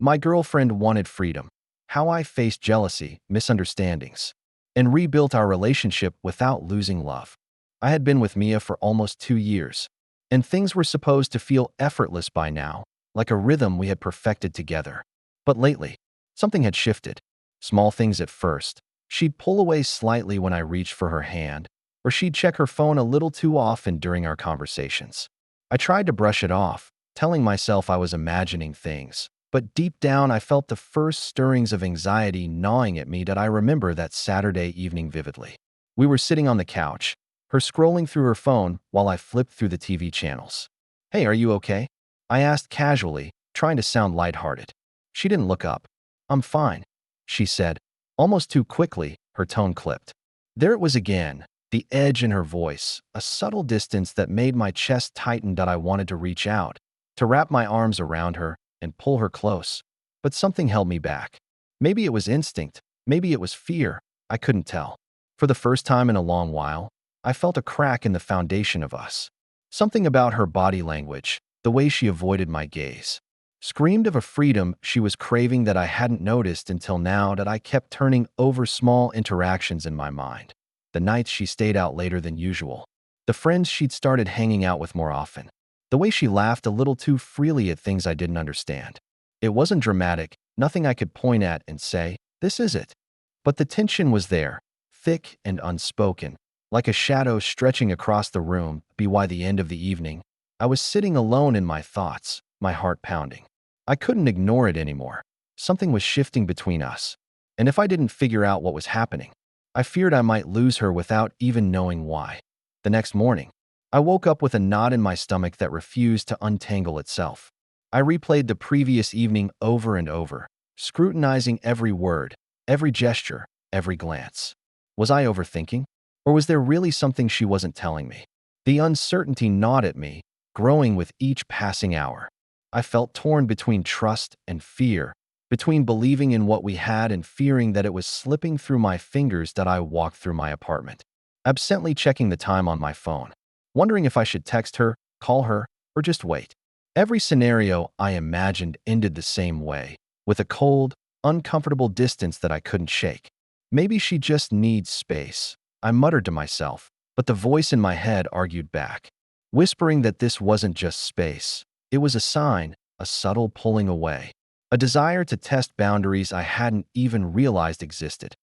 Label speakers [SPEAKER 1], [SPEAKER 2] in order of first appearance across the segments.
[SPEAKER 1] My girlfriend wanted freedom. How I faced jealousy, misunderstandings, and rebuilt our relationship without losing love. I had been with Mia for almost 2 years, and things were supposed to feel effortless by now, like a rhythm we had perfected together. But lately, something had shifted. Small things at first. She'd pull away slightly when I reached for her hand, or she'd check her phone a little too often during our conversations. I tried to brush it off, telling myself I was imagining things. But deep down, I felt the first stirrings of anxiety gnawing at me that I remember that Saturday evening vividly. We were sitting on the couch, her scrolling through her phone while I flipped through the TV channels. "Hey, are you okay?" I asked casually, trying to sound lighthearted. She didn't look up. "I'm fine," she said. Almost too quickly, her tone clipped. There it was again, the edge in her voice, a subtle distance that made my chest tighten that I wanted to reach out, to wrap my arms around her and pull her close. But something held me back. Maybe it was instinct, maybe it was fear, I couldn't tell. For the first time in a long while, I felt a crack in the foundation of us. Something about her body language, the way she avoided my gaze, screamed of a freedom she was craving that I hadn't noticed until now that I kept turning over small interactions in my mind. The nights she stayed out later than usual. The friends she'd started hanging out with more often. The way she laughed a little too freely at things I didn't understand. It wasn't dramatic, nothing I could point at and say, "This is it." But the tension was there, thick and unspoken, like a shadow stretching across the room. By the end of the evening, I was sitting alone in my thoughts, my heart pounding. I couldn't ignore it anymore. Something was shifting between us. And if I didn't figure out what was happening, I feared I might lose her without even knowing why. The next morning, I woke up with a knot in my stomach that refused to untangle itself. I replayed the previous evening over and over, scrutinizing every word, every gesture, every glance. Was I overthinking? Or was there really something she wasn't telling me? The uncertainty gnawed at me, growing with each passing hour. I felt torn between trust and fear, between believing in what we had and fearing that it was slipping through my fingers that I walked through my apartment, absently checking the time on my phone, wondering if I should text her, call her, or just wait. Every scenario I imagined ended the same way, with a cold, uncomfortable distance that I couldn't shake. Maybe she just needs space, I muttered to myself, but the voice in my head argued back, whispering that this wasn't just space. It was a sign, a subtle pulling away, a desire to test boundaries I hadn't even realized existed.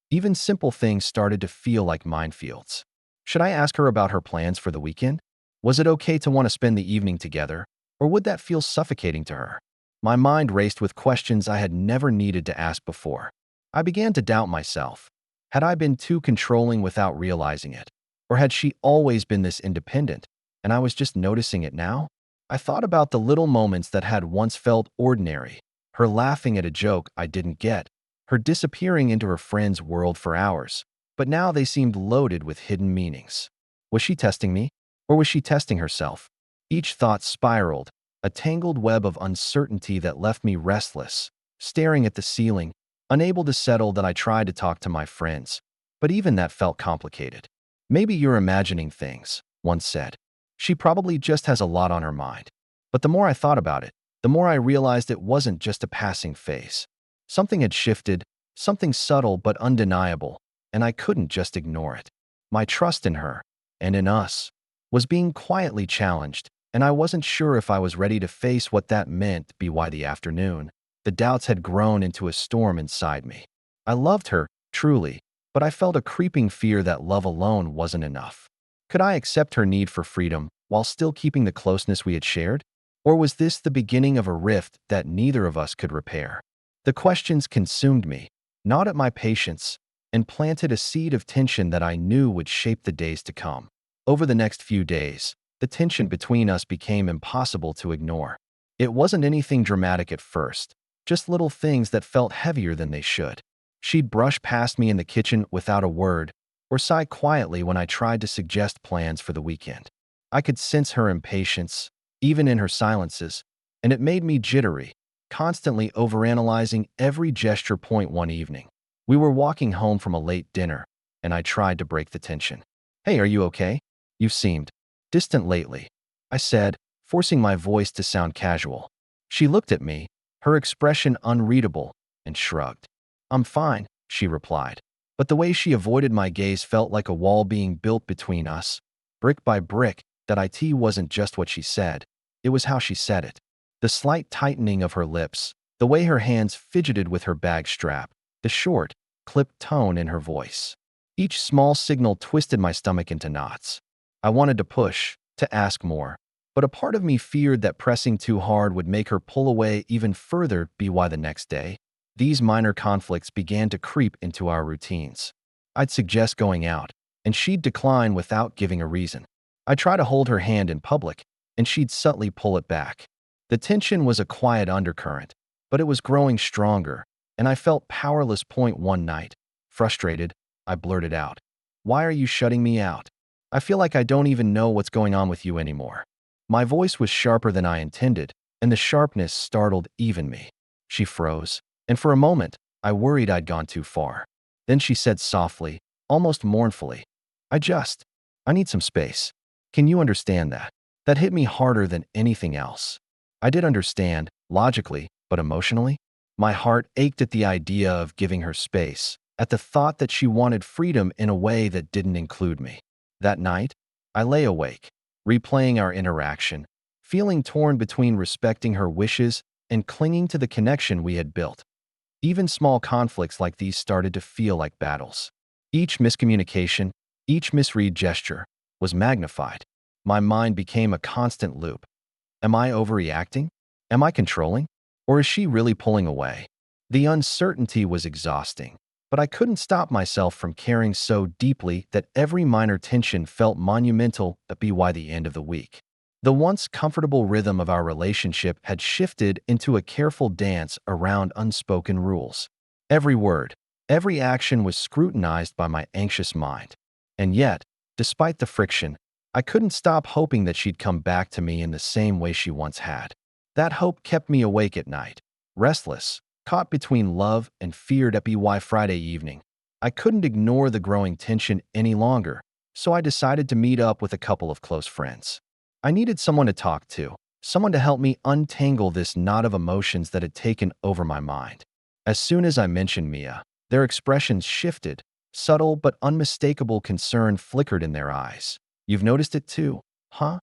[SPEAKER 1] Even simple things started to feel like minefields. Should I ask her about her plans for the weekend? Was it okay to want to spend the evening together, or would that feel suffocating to her? My mind raced with questions I had never needed to ask before. I began to doubt myself. Had I been too controlling without realizing it? Or had she always been this independent, and I was just noticing it now? I thought about the little moments that had once felt ordinary, her laughing at a joke I didn't get, her disappearing into her friend's world for hours, but now they seemed loaded with hidden meanings. Was she testing me? Or was she testing herself? Each thought spiraled, a tangled web of uncertainty that left me restless, staring at the ceiling, unable to settle. That I tried to talk to my friends, but even that felt complicated. "Maybe you're imagining things," one said. "She probably just has a lot on her mind." But the more I thought about it, the more I realized it wasn't just a passing phase. Something had shifted, something subtle but undeniable, and I couldn't just ignore it. My trust in her, and in us, was being quietly challenged, and I wasn't sure if I was ready to face what that meant. By the afternoon, the doubts had grown into a storm inside me. I loved her, truly, but I felt a creeping fear that love alone wasn't enough. Could I accept her need for freedom while still keeping the closeness we had shared? Or was this the beginning of a rift that neither of us could repair? The questions consumed me, gnawed at my patience, and planted a seed of tension that I knew would shape the days to come. Over the next few days, the tension between us became impossible to ignore. It wasn't anything dramatic at first, just little things that felt heavier than they should. She'd brush past me in the kitchen without a word, or sigh quietly when I tried to suggest plans for the weekend. I could sense her impatience, even in her silences, and it made me jittery, constantly overanalyzing every gesture. One evening, we were walking home from a late dinner, and I tried to break the tension. "Hey, are you okay? You've seemed distant lately," I said, forcing my voice to sound casual. She looked at me, her expression unreadable, and shrugged. "I'm fine," she replied. But the way she avoided my gaze felt like a wall being built between us, brick by brick. That it wasn't just what she said, it was how she said it. The slight tightening of her lips, the way her hands fidgeted with her bag strap, the short, clipped tone in her voice. Each small signal twisted my stomach into knots. I wanted to push, to ask more, but a part of me feared that pressing too hard would make her pull away even further. By the next day, these minor conflicts began to creep into our routines. I'd suggest going out, and she'd decline without giving a reason. I'd try to hold her hand in public, and she'd subtly pull it back. The tension was a quiet undercurrent, but it was growing stronger, and I felt powerless. One night, frustrated, I blurted out, "Why are you shutting me out? I feel like I don't even know what's going on with you anymore." My voice was sharper than I intended, and the sharpness startled even me. She froze, and for a moment, I worried I'd gone too far. Then she said softly, almost mournfully, I need some space. Can you understand that?" That hit me harder than anything else. I did understand, logically, but emotionally, my heart ached at the idea of giving her space, at the thought that she wanted freedom in a way that didn't include me. That night, I lay awake, replaying our interaction, feeling torn between respecting her wishes and clinging to the connection we had built. Even small conflicts like these started to feel like battles. Each miscommunication, each misread gesture, was magnified. My mind became a constant loop. Am I overreacting? Am I controlling? Or is she really pulling away? The uncertainty was exhausting, but I couldn't stop myself from caring so deeply that every minor tension felt monumental. By the end of the week, the once comfortable rhythm of our relationship had shifted into a careful dance around unspoken rules. Every word, every action was scrutinized by my anxious mind. And yet, despite the friction, I couldn't stop hoping that she'd come back to me in the same way she once had. That hope kept me awake at night, restless, caught between love and fear. By Friday evening, I couldn't ignore the growing tension any longer, so I decided to meet up with a couple of close friends. I needed someone to talk to, someone to help me untangle this knot of emotions that had taken over my mind. As soon as I mentioned Mia, their expressions shifted. Subtle but unmistakable concern flickered in their eyes. "You've noticed it too, huh?"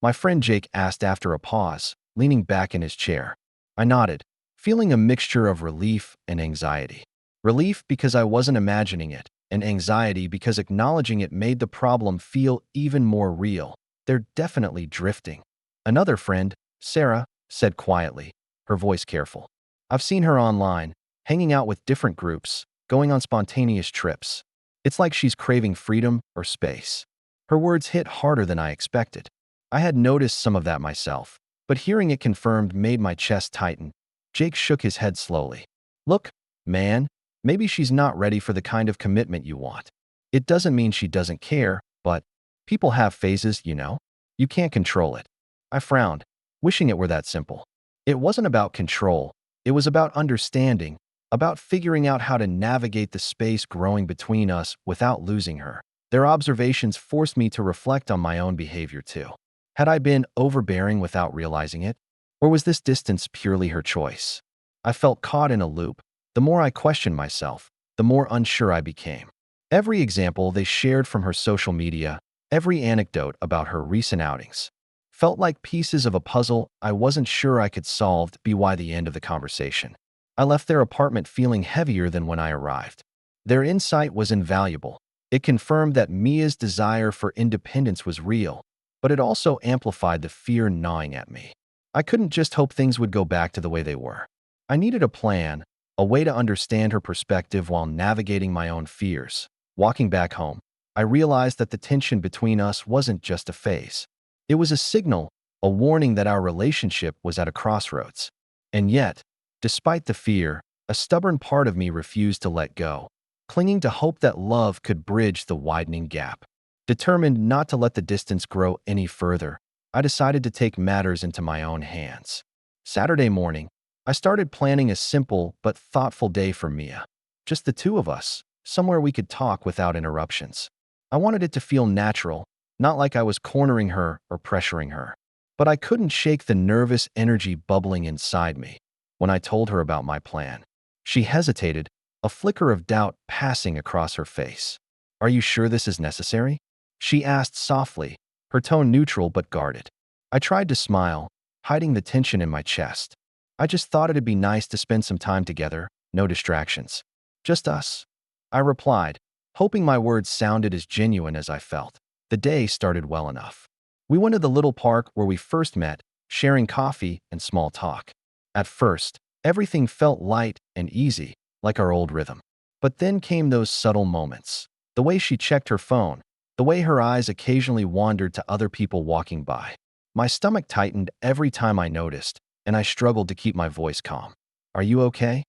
[SPEAKER 1] my friend Jake asked after a pause, leaning back in his chair. I nodded, feeling a mixture of relief and anxiety. Relief because I wasn't imagining it, and anxiety because acknowledging it made the problem feel even more real. "They're definitely drifting." Another friend, Sarah, said quietly, her voice careful. "I've seen her online, hanging out with different groups, going on spontaneous trips. It's like she's craving freedom or space." Her words hit harder than I expected. I had noticed some of that myself, but hearing it confirmed made my chest tighten. Jake shook his head slowly. "Look, man, maybe she's not ready for the kind of commitment you want. It doesn't mean she doesn't care, but people have phases, you know. You can't control it." I frowned, wishing it were that simple. It wasn't about control. It was about understanding, about figuring out how to navigate the space growing between us without losing her. Their observations forced me to reflect on my own behavior too. Had I been overbearing without realizing it? Or was this distance purely her choice? I felt caught in a loop. The more I questioned myself, the more unsure I became. Every example they shared from her social media, every anecdote about her recent outings, felt like pieces of a puzzle I wasn't sure I could solve. By the end of the conversation, I left their apartment feeling heavier than when I arrived. Their insight was invaluable. It confirmed that Mia's desire for independence was real, but it also amplified the fear gnawing at me. I couldn't just hope things would go back to the way they were. I needed a plan, a way to understand her perspective while navigating my own fears. Walking back home, I realized that the tension between us wasn't just a phase. It was a signal, a warning that our relationship was at a crossroads. And yet, despite the fear, a stubborn part of me refused to let go, clinging to hope that love could bridge the widening gap. Determined not to let the distance grow any further, I decided to take matters into my own hands. Saturday morning, I started planning a simple but thoughtful day for Mia. Just the two of us, somewhere we could talk without interruptions. I wanted it to feel natural, not like I was cornering her or pressuring her. But I couldn't shake the nervous energy bubbling inside me. when I told her about my plan. She hesitated, a flicker of doubt passing across her face. Are you sure this is necessary? She asked softly, her tone neutral but guarded. I tried to smile, hiding the tension in my chest. I just thought it'd be nice to spend some time together, no distractions. Just us. I replied, hoping my words sounded as genuine as I felt. The day started well enough. We went to the little park where we first met, sharing coffee and small talk. At first, everything felt light and easy, like our old rhythm. But then came those subtle moments. The way she checked her phone, the way her eyes occasionally wandered to other people walking by. My stomach tightened every time I noticed, and I struggled to keep my voice calm. Are you okay?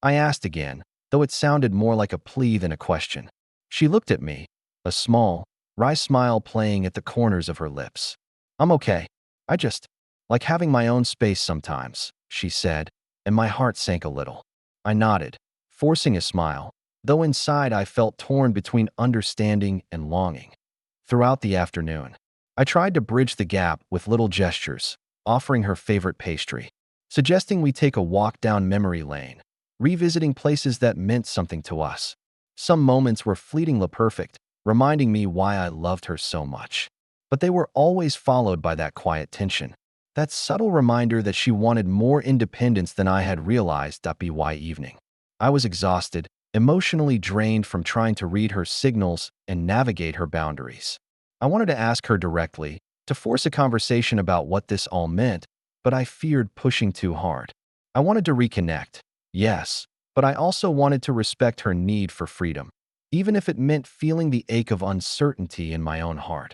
[SPEAKER 1] I asked again, though it sounded more like a plea than a question. She looked at me, a small, wry smile playing at the corners of her lips. I'm okay. I just like having my own space sometimes, she said, and my heart sank a little. I nodded, forcing a smile, though inside I felt torn between understanding and longing. Throughout the afternoon, I tried to bridge the gap with little gestures, offering her favorite pastry, suggesting we take a walk down memory lane, revisiting places that meant something to us. Some moments were fleetingly perfect, reminding me why I loved her so much. But they were always followed by that quiet tension, that subtle reminder that she wanted more independence than I had realized. By evening, I was exhausted, emotionally drained from trying to read her signals and navigate her boundaries. I wanted to ask her directly, to force a conversation about what this all meant, but I feared pushing too hard. I wanted to reconnect, yes, but I also wanted to respect her need for freedom, even if it meant feeling the ache of uncertainty in my own heart.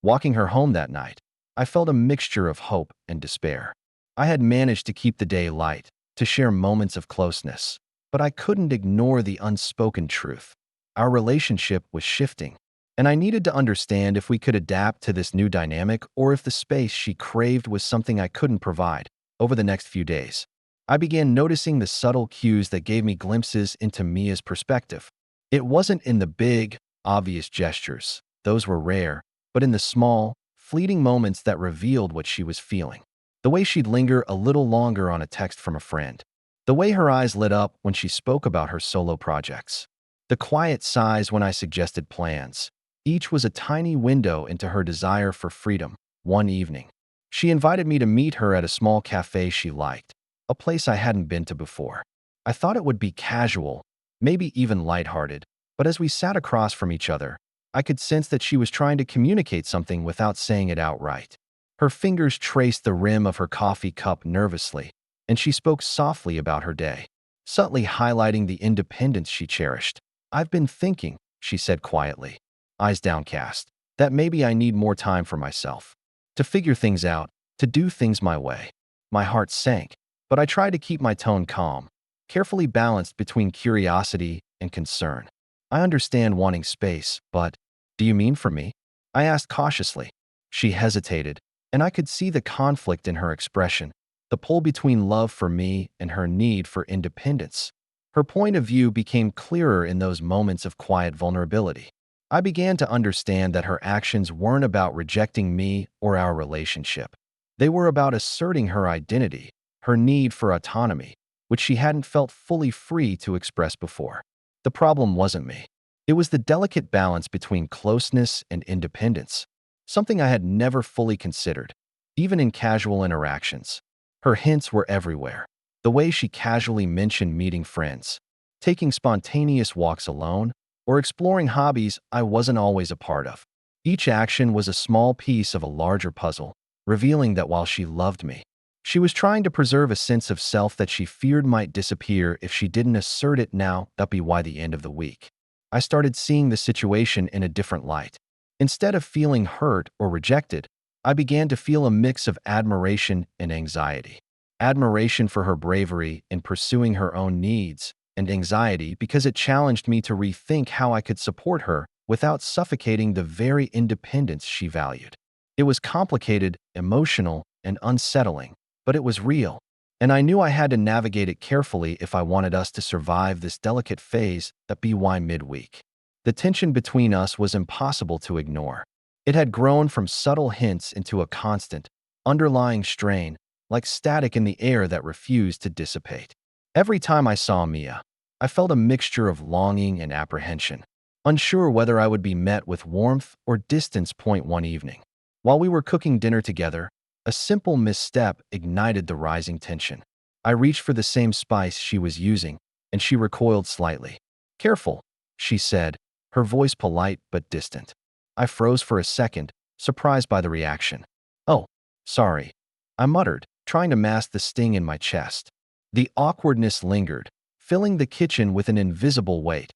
[SPEAKER 1] Walking her home that night, I felt a mixture of hope and despair. I had managed to keep the day light, to share moments of closeness, but I couldn't ignore the unspoken truth. Our relationship was shifting, and I needed to understand if we could adapt to this new dynamic or if the space she craved was something I couldn't provide. Over the next few days, I began noticing the subtle cues that gave me glimpses into Mia's perspective. It wasn't in the big, obvious gestures, those were rare, but in the small, fleeting moments that revealed what she was feeling. The way she'd linger a little longer on a text from a friend. The way her eyes lit up when she spoke about her solo projects. The quiet sighs when I suggested plans. Each was a tiny window into her desire for freedom. One evening, she invited me to meet her at a small cafe she liked, a place I hadn't been to before. I thought it would be casual, maybe even lighthearted, but as we sat across from each other, I could sense that she was trying to communicate something without saying it outright. Her fingers traced the rim of her coffee cup nervously, and she spoke softly about her day, subtly highlighting the independence she cherished. I've been thinking, she said quietly, eyes downcast, that maybe I need more time for myself, to figure things out, to do things my way. My heart sank, but I tried to keep my tone calm, carefully balanced between curiosity and concern. I understand wanting space, but do you mean for me? I asked cautiously. She hesitated, and I could see the conflict in her expression, the pull between love for me and her need for independence. Her point of view became clearer in those moments of quiet vulnerability. I began to understand that her actions weren't about rejecting me or our relationship. They were about asserting her identity, her need for autonomy, which she hadn't felt fully free to express before. The problem wasn't me. It was the delicate balance between closeness and independence, something I had never fully considered, even in casual interactions. Her hints were everywhere. The way she casually mentioned meeting friends, taking spontaneous walks alone, or exploring hobbies I wasn't always a part of. Each action was a small piece of a larger puzzle, revealing that while she loved me, she was trying to preserve a sense of self that she feared might disappear if she didn't assert it now. By the end of the week, I started seeing the situation in a different light. Instead of feeling hurt or rejected, I began to feel a mix of admiration and anxiety. Admiration for her bravery in pursuing her own needs, and anxiety because it challenged me to rethink how I could support her without suffocating the very independence she valued. It was complicated, emotional, and unsettling, but it was real, and I knew I had to navigate it carefully if I wanted us to survive this delicate phase. By midweek, the tension between us was impossible to ignore. It had grown from subtle hints into a constant, underlying strain, like static in the air that refused to dissipate. Every time I saw Mia, I felt a mixture of longing and apprehension, unsure whether I would be met with warmth or distance. One evening, while we were cooking dinner together, a simple misstep ignited the rising tension. I reached for the same spice she was using, and she recoiled slightly. "Careful," she said, her voice polite but distant. I froze for a second, surprised by the reaction. "Oh, sorry," I muttered, trying to mask the sting in my chest. The awkwardness lingered, filling the kitchen with an invisible weight.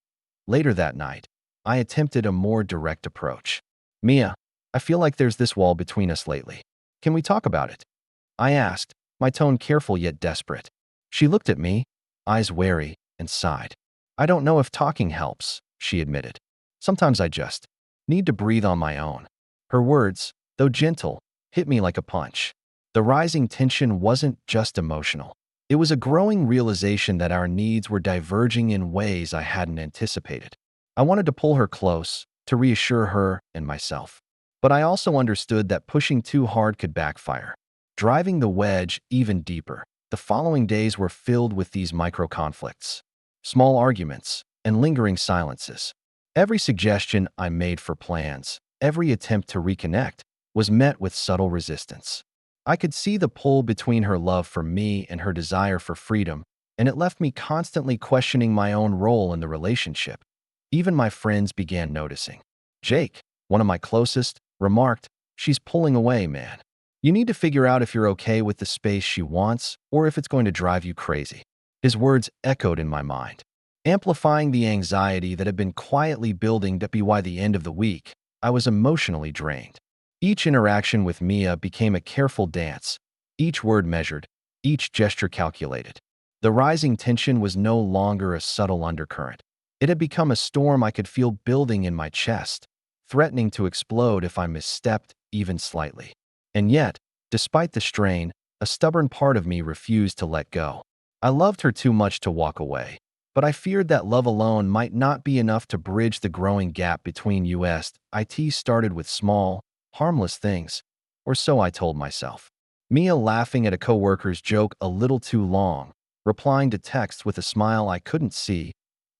[SPEAKER 1] Later that night, I attempted a more direct approach. "Mia, I feel like there's this wall between us lately. Can we talk about it?" I asked, my tone careful yet desperate. She looked at me, eyes wary, and sighed. "I don't know if talking helps," she admitted. "Sometimes I just need to breathe on my own." Her words, though gentle, hit me like a punch. The rising tension wasn't just emotional. It was a growing realization that our needs were diverging in ways I hadn't anticipated. I wanted to pull her close, to reassure her and myself. But I also understood that pushing too hard could backfire, driving the wedge even deeper. The following days were filled with these micro-conflicts, small arguments, and lingering silences. Every suggestion I made for plans, every attempt to reconnect, was met with subtle resistance. I could see the pull between her love for me and her desire for freedom, and it left me constantly questioning my own role in the relationship. Even my friends began noticing. Jake, one of my closest, remarked, "She's pulling away, man. You need to figure out if you're okay with the space she wants or if it's going to drive you crazy." His words echoed in my mind, amplifying the anxiety that had been quietly building up. By the end of the week, I was emotionally drained. Each interaction with Mia became a careful dance, each word measured, each gesture calculated. The rising tension was no longer a subtle undercurrent. It had become a storm I could feel building in my chest, threatening to explode if I misstepped even slightly. And yet, despite the strain, a stubborn part of me refused to let go. I loved her too much to walk away, but I feared that love alone might not be enough to bridge the growing gap between us. It started with small, harmless things, or so I told myself. Mia laughing at a coworker's joke a little too long, replying to texts with a smile I couldn't see,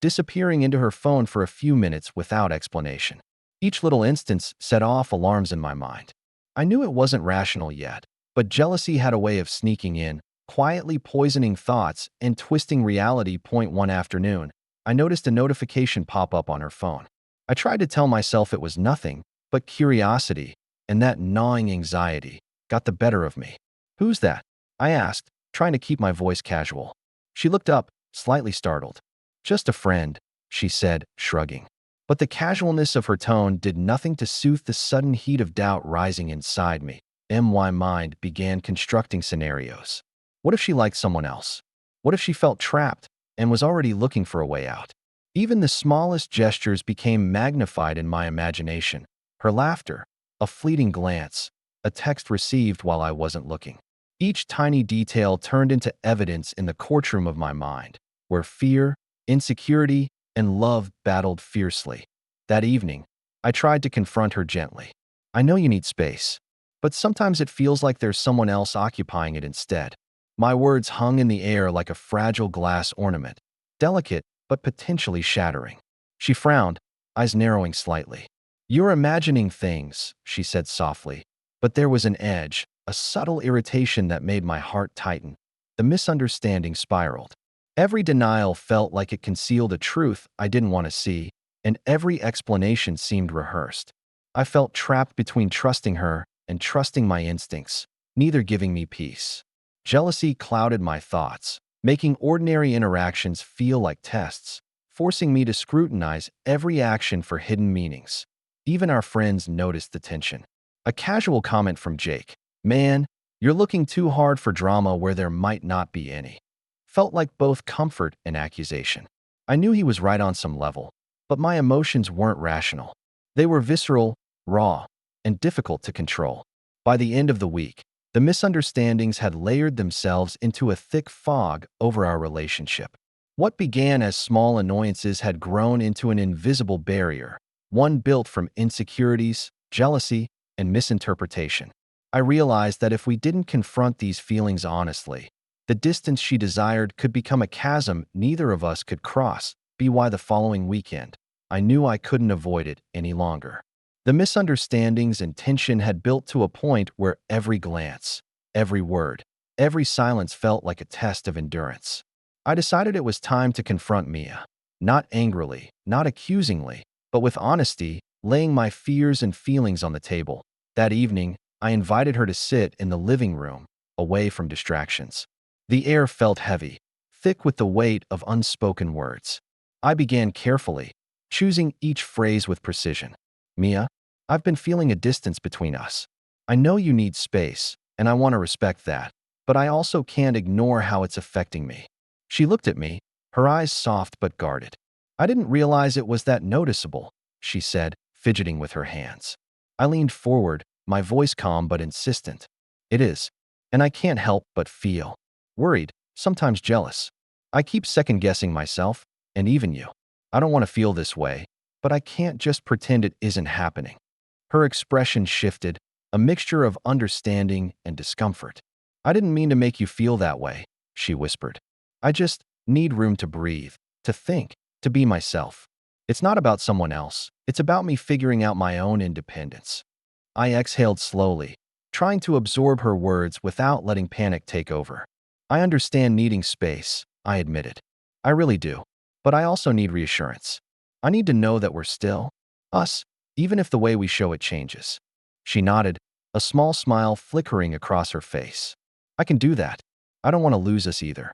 [SPEAKER 1] disappearing into her phone for a few minutes without explanation. Each little instance set off alarms in my mind. I knew it wasn't rational yet, but jealousy had a way of sneaking in, quietly poisoning thoughts and twisting reality. One afternoon, I noticed a notification pop up on her phone. I tried to tell myself it was nothing, but curiosity, and that gnawing anxiety, got the better of me. "Who's that?" I asked, trying to keep my voice casual. She looked up, slightly startled. "Just a friend," she said, shrugging. But the casualness of her tone did nothing to soothe the sudden heat of doubt rising inside me. My mind began constructing scenarios. What if she liked someone else? What if she felt trapped and was already looking for a way out? Even the smallest gestures became magnified in my imagination. Her laughter, a fleeting glance, a text received while I wasn't looking. Each tiny detail turned into evidence in the courtroom of my mind, where fear, insecurity, and love battled fiercely. That evening, I tried to confront her gently. "I know you need space, but sometimes it feels like there's someone else occupying it instead." My words hung in the air like a fragile glass ornament, delicate but potentially shattering. She frowned, eyes narrowing slightly. "You're imagining things," she said softly, but there was an edge, a subtle irritation that made my heart tighten. The misunderstanding spiraled. Every denial felt like it concealed a truth I didn't want to see, and every explanation seemed rehearsed. I felt trapped between trusting her and trusting my instincts, neither giving me peace. Jealousy clouded my thoughts, making ordinary interactions feel like tests, forcing me to scrutinize every action for hidden meanings. Even our friends noticed the tension. A casual comment from Jake, "Man, you're looking too hard for drama where there might not be any," felt like both comfort and accusation. I knew he was right on some level, but my emotions weren't rational. They were visceral, raw, and difficult to control. By the end of the week, the misunderstandings had layered themselves into a thick fog over our relationship. What began as small annoyances had grown into an invisible barrier, one built from insecurities, jealousy, and misinterpretation. I realized that if we didn't confront these feelings honestly, the distance she desired could become a chasm neither of us could cross. By the following weekend, I knew I couldn't avoid it any longer. The misunderstandings and tension had built to a point where every glance, every word, every silence felt like a test of endurance. I decided it was time to confront Mia, not angrily, not accusingly, but with honesty, laying my fears and feelings on the table. That evening, I invited her to sit in the living room, away from distractions. The air felt heavy, thick with the weight of unspoken words. I began carefully, choosing each phrase with precision. Mia, I've been feeling a distance between us. I know you need space, and I want to respect that, but I also can't ignore how it's affecting me. She looked at me, her eyes soft but guarded. I didn't realize it was that noticeable, she said, fidgeting with her hands. I leaned forward, my voice calm but insistent. It is, and I can't help but feel worried, sometimes jealous. I keep second-guessing myself, and even you. I don't want to feel this way, but I can't just pretend it isn't happening. Her expression shifted, a mixture of understanding and discomfort. I didn't mean to make you feel that way, she whispered. I just need room to breathe, to think, to be myself. It's not about someone else. It's about me figuring out my own independence. I exhaled slowly, trying to absorb her words without letting panic take over. I understand needing space, I admitted. I really do. But I also need reassurance. I need to know that we're still us, even if the way we show it changes. She nodded, a small smile flickering across her face. I can do that. I don't want to lose us either.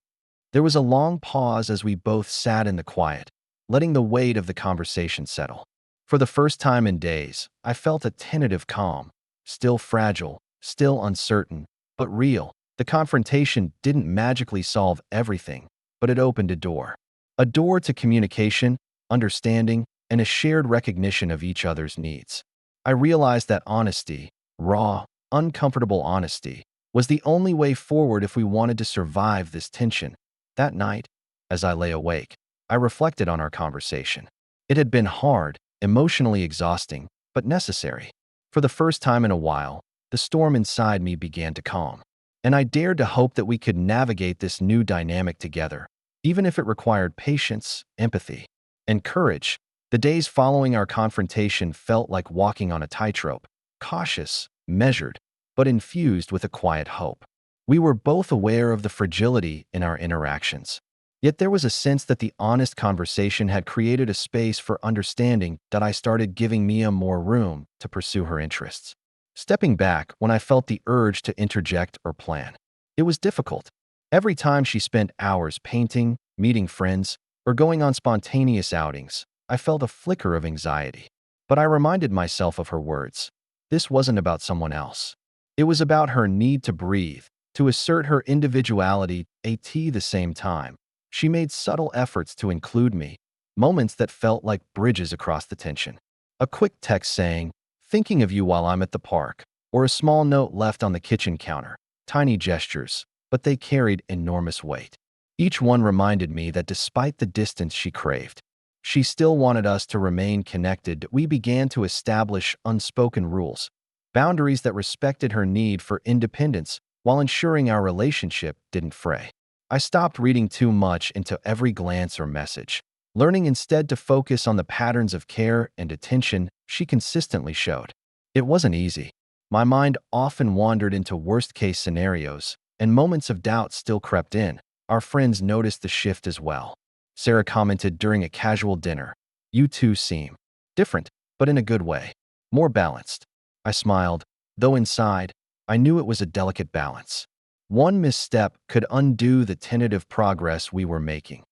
[SPEAKER 1] There was a long pause as we both sat in the quiet, letting the weight of the conversation settle. For the first time in days, I felt a tentative calm, still fragile, still uncertain, but real. The confrontation didn't magically solve everything, but it opened a door. A door to communication, understanding, and a shared recognition of each other's needs. I realized that honesty, raw, uncomfortable honesty, was the only way forward if we wanted to survive this tension. That night, as I lay awake, I reflected on our conversation. It had been hard, emotionally exhausting, but necessary. For the first time in a while, the storm inside me began to calm. And I dared to hope that we could navigate this new dynamic together, even if it required patience, empathy, and courage. The days following our confrontation felt like walking on a tightrope, cautious, measured, but infused with a quiet hope. We were both aware of the fragility in our interactions. Yet there was a sense that the honest conversation had created a space for understanding that I started giving Mia more room to pursue her interests. Stepping back when I felt the urge to interject or plan. It was difficult. Every time she spent hours painting, meeting friends, or going on spontaneous outings, I felt a flicker of anxiety. But I reminded myself of her words. This wasn't about someone else. It was about her need to breathe, to assert her individuality at the same time. She made subtle efforts to include me, moments that felt like bridges across the tension. A quick text saying, "Thinking of you while I'm at the park," or a small note left on the kitchen counter. Tiny gestures, but they carried enormous weight. Each one reminded me that despite the distance she craved, she still wanted us to remain connected. We began to establish unspoken rules, boundaries that respected her need for independence while ensuring our relationship didn't fray. I stopped reading too much into every glance or message, learning instead to focus on the patterns of care and attention she consistently showed. It wasn't easy. My mind often wandered into worst-case scenarios, and moments of doubt still crept in. Our friends noticed the shift as well. Sarah commented during a casual dinner, "You two seem different, but in a good way. More balanced." I smiled, though inside, I knew it was a delicate balance. One misstep could undo the tentative progress we were making.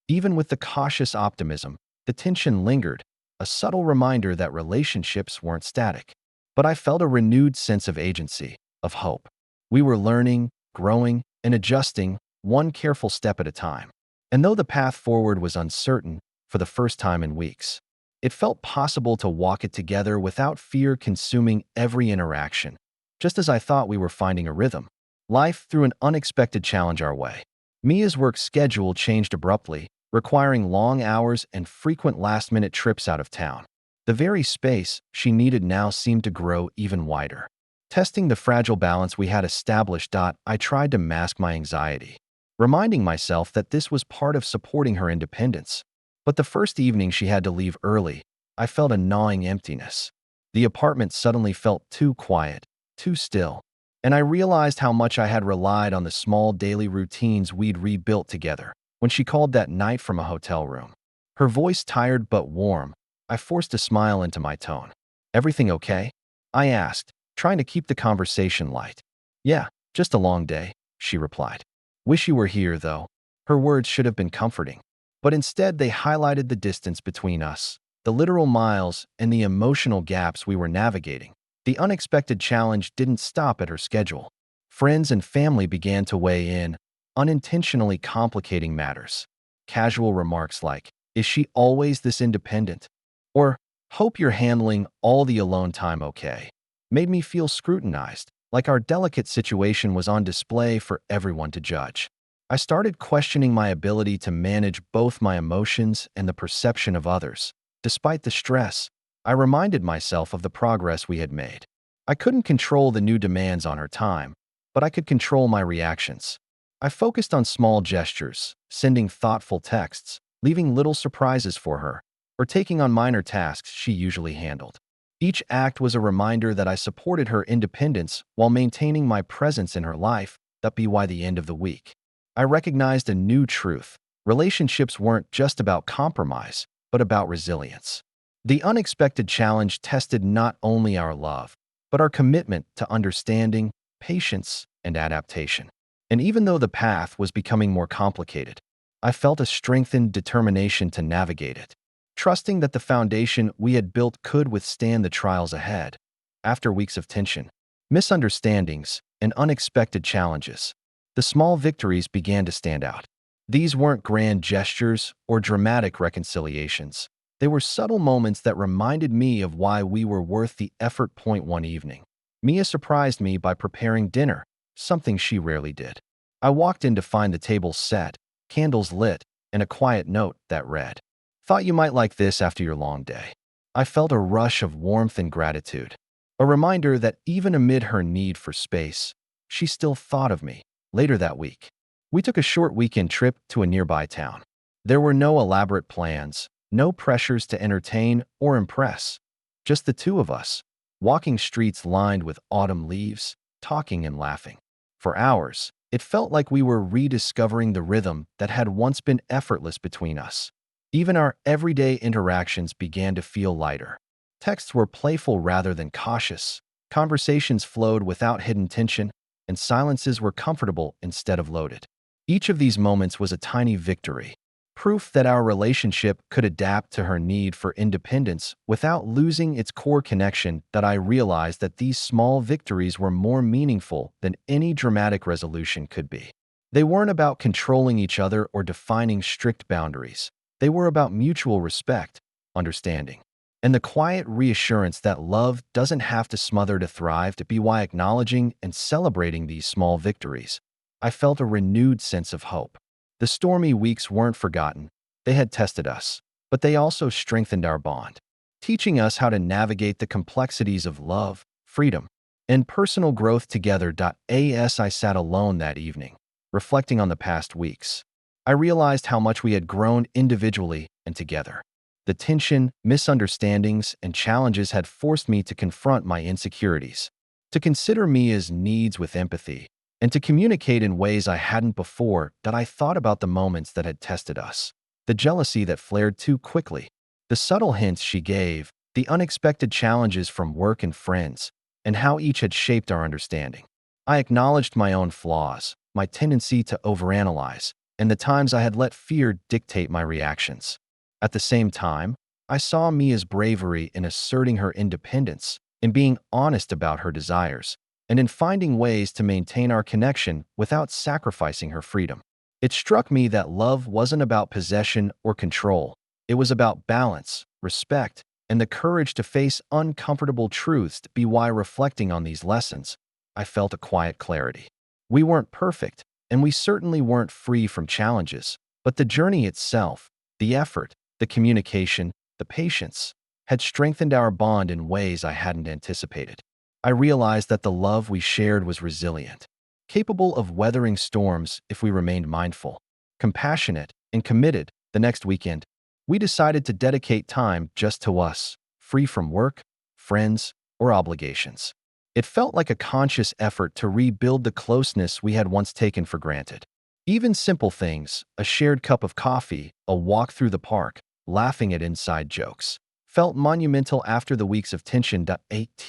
[SPEAKER 1] Even with the cautious optimism, the tension lingered, a subtle reminder that relationships weren't static. But I felt a renewed sense of agency, of hope. We were learning, growing, and adjusting, one careful step at a time. And though the path forward was uncertain, for the first time in weeks, it felt possible to walk it together without fear consuming every interaction. Just as I thought we were finding a rhythm, life threw an unexpected challenge our way. Mia's work schedule changed abruptly, requiring long hours and frequent last-minute trips out of town. The very space she needed now seemed to grow even wider. Testing the fragile balance we had established, I tried to mask my anxiety, reminding myself that this was part of supporting her independence. But the first evening she had to leave early, I felt a gnawing emptiness. The apartment suddenly felt too quiet, too still, and I realized how much I had relied on the small daily routines we'd rebuilt together. When she called that night from a hotel room, her voice tired but warm, I forced a smile into my tone. "Everything okay?" I asked, trying to keep the conversation light. "Yeah, just a long day," she replied. "Wish you were here, though." Her words should have been comforting, but instead they highlighted the distance between us, the literal miles, and the emotional gaps we were navigating. The unexpected challenge didn't stop at her schedule. Friends and family began to weigh in, unintentionally complicating matters. Casual remarks like, "Is she always this independent?" Or, "Hope you're handling all the alone time okay," made me feel scrutinized, like our delicate situation was on display for everyone to judge. I started questioning my ability to manage both my emotions and the perception of others. Despite the stress, I reminded myself of the progress we had made. I couldn't control the new demands on her time, but I could control my reactions. I focused on small gestures, sending thoughtful texts, leaving little surprises for her, or taking on minor tasks she usually handled. Each act was a reminder that I supported her independence while maintaining my presence in her life. That be why the end of the week, I recognized a new truth. Relationships weren't just about compromise, but about resilience. The unexpected challenge tested not only our love, but our commitment to understanding, patience, and adaptation. And even though the path was becoming more complicated, I felt a strengthened determination to navigate it, trusting that the foundation we had built could withstand the trials ahead. After weeks of tension, misunderstandings, and unexpected challenges, the small victories began to stand out. These weren't grand gestures or dramatic reconciliations. They were subtle moments that reminded me of why we were worth the effort. Point one evening, Mia surprised me by preparing dinner, something she rarely did. I walked in to find the table set, candles lit, and a quiet note that read, "Thought you might like this after your long day." I felt a rush of warmth and gratitude, a reminder that even amid her need for space, she still thought of me. Later that week, we took a short weekend trip to a nearby town. There were no elaborate plans, no pressures to entertain or impress, just the two of us, walking streets lined with autumn leaves, talking and laughing. For hours, it felt like we were rediscovering the rhythm that had once been effortless between us. Even our everyday interactions began to feel lighter. Texts were playful rather than cautious, conversations flowed without hidden tension, and silences were comfortable instead of loaded. Each of these moments was a tiny victory, proof that our relationship could adapt to her need for independence without losing its core connection. That I realized that these small victories were more meaningful than any dramatic resolution could be. They weren't about controlling each other or defining strict boundaries. They were about mutual respect, understanding, and the quiet reassurance that love doesn't have to smother to thrive. To be why acknowledging and celebrating these small victories, I felt a renewed sense of hope. The stormy weeks weren't forgotten. They had tested us, but they also strengthened our bond, teaching us how to navigate the complexities of love, freedom, and personal growth together. As I sat alone that evening, reflecting on the past weeks, I realized how much we had grown individually and together. The tension, misunderstandings, and challenges had forced me to confront my insecurities, to consider Mia's needs with empathy, and to communicate in ways I hadn't before. That I thought about the moments that had tested us, the jealousy that flared too quickly, the subtle hints she gave, the unexpected challenges from work and friends, and how each had shaped our understanding. I acknowledged my own flaws, my tendency to overanalyze, and the times I had let fear dictate my reactions. At the same time, I saw Mia's bravery in asserting her independence, in being honest about her desires, and in finding ways to maintain our connection without sacrificing her freedom. It struck me that love wasn't about possession or control. It was about balance, respect, and the courage to face uncomfortable truths. To be why reflecting on these lessons, I felt a quiet clarity. We weren't perfect, and we certainly weren't free from challenges, but the journey itself, the effort, the communication, the patience, had strengthened our bond in ways I hadn't anticipated. I realized that the love we shared was resilient, capable of weathering storms if we remained mindful, compassionate, and committed. The next weekend, we decided to dedicate time just to us, free from work, friends, or obligations. It felt like a conscious effort to rebuild the closeness we had once taken for granted. Even simple things, a shared cup of coffee, a walk through the park, laughing at inside jokes, felt monumental after the weeks of tension. At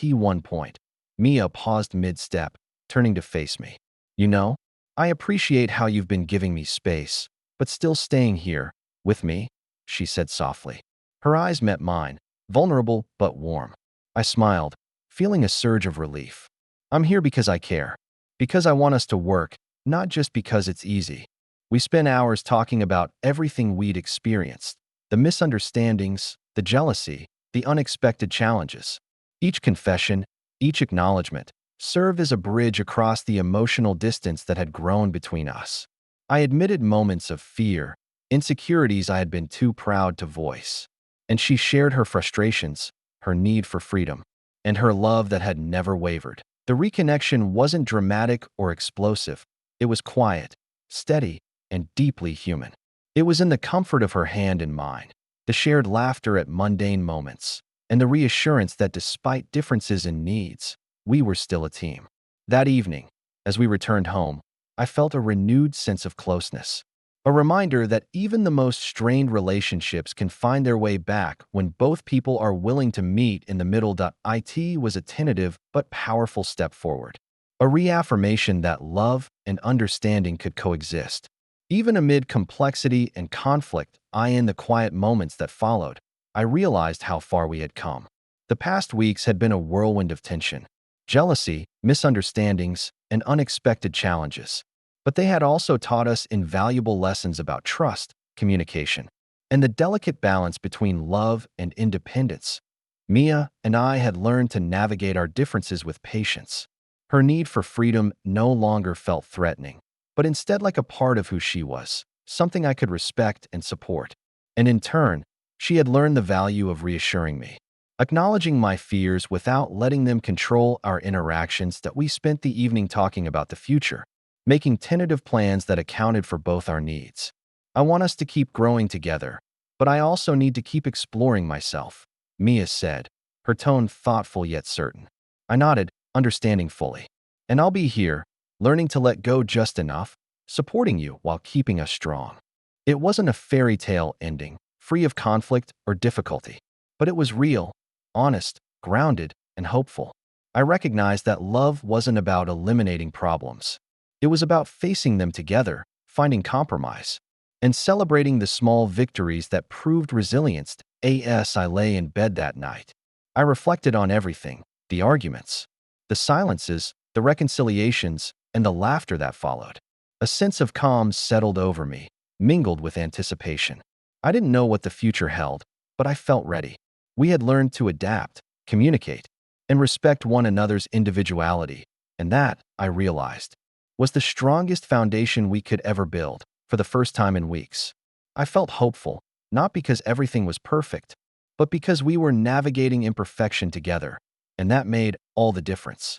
[SPEAKER 1] one point, Mia paused mid-step, turning to face me. You know, I appreciate how you've been giving me space, but still staying here, with me, she said softly. Her eyes met mine, vulnerable but warm. I smiled, feeling a surge of relief. I'm here because I care, because I want us to work, not just because it's easy. We spent hours talking about everything we'd experienced, the misunderstandings, the jealousy, the unexpected challenges. Each confession, each acknowledgement, served as a bridge across the emotional distance that had grown between us. I admitted moments of fear, insecurities I had been too proud to voice. And she shared her frustrations, her need for freedom, and her love that had never wavered. The reconnection wasn't dramatic or explosive. It was quiet, steady, and deeply human. It was in the comfort of her hand and mine, the shared laughter at mundane moments, and the reassurance that despite differences in needs, we were still a team. That evening, as we returned home, I felt a renewed sense of closeness. A reminder that even the most strained relationships can find their way back when both people are willing to meet in the middle. It was a tentative but powerful step forward. A reaffirmation that love and understanding could coexist. Even amid complexity and conflict, in the quiet moments that followed, I realized how far we had come. The past weeks had been a whirlwind of tension, jealousy, misunderstandings, and unexpected challenges. But they had also taught us invaluable lessons about trust, communication, and the delicate balance between love and independence. Mia and I had learned to navigate our differences with patience. Her need for freedom no longer felt threatening, but instead like a part of who she was, something I could respect and support. And in turn, she had learned the value of reassuring me, acknowledging my fears without letting them control our interactions. That we spent the evening talking about the future, making tentative plans that accounted for both our needs. I want us to keep growing together, but I also need to keep exploring myself, Mia said, her tone thoughtful yet certain. I nodded, understanding fully. And I'll be here, learning to let go just enough, supporting you while keeping us strong. It wasn't a fairy tale ending, free of conflict or difficulty, but it was real, honest, grounded, and hopeful. I recognized that love wasn't about eliminating problems. It was about facing them together, finding compromise, and celebrating the small victories that proved resilience. As I lay in bed that night, I reflected on everything, the arguments, the silences, the reconciliations, and the laughter that followed. A sense of calm settled over me, mingled with anticipation. I didn't know what the future held, but I felt ready. We had learned to adapt, communicate, and respect one another's individuality, and that, I realized, was the strongest foundation we could ever build. For the first time in weeks, I felt hopeful, not because everything was perfect, but because we were navigating imperfection together, and that made all the difference.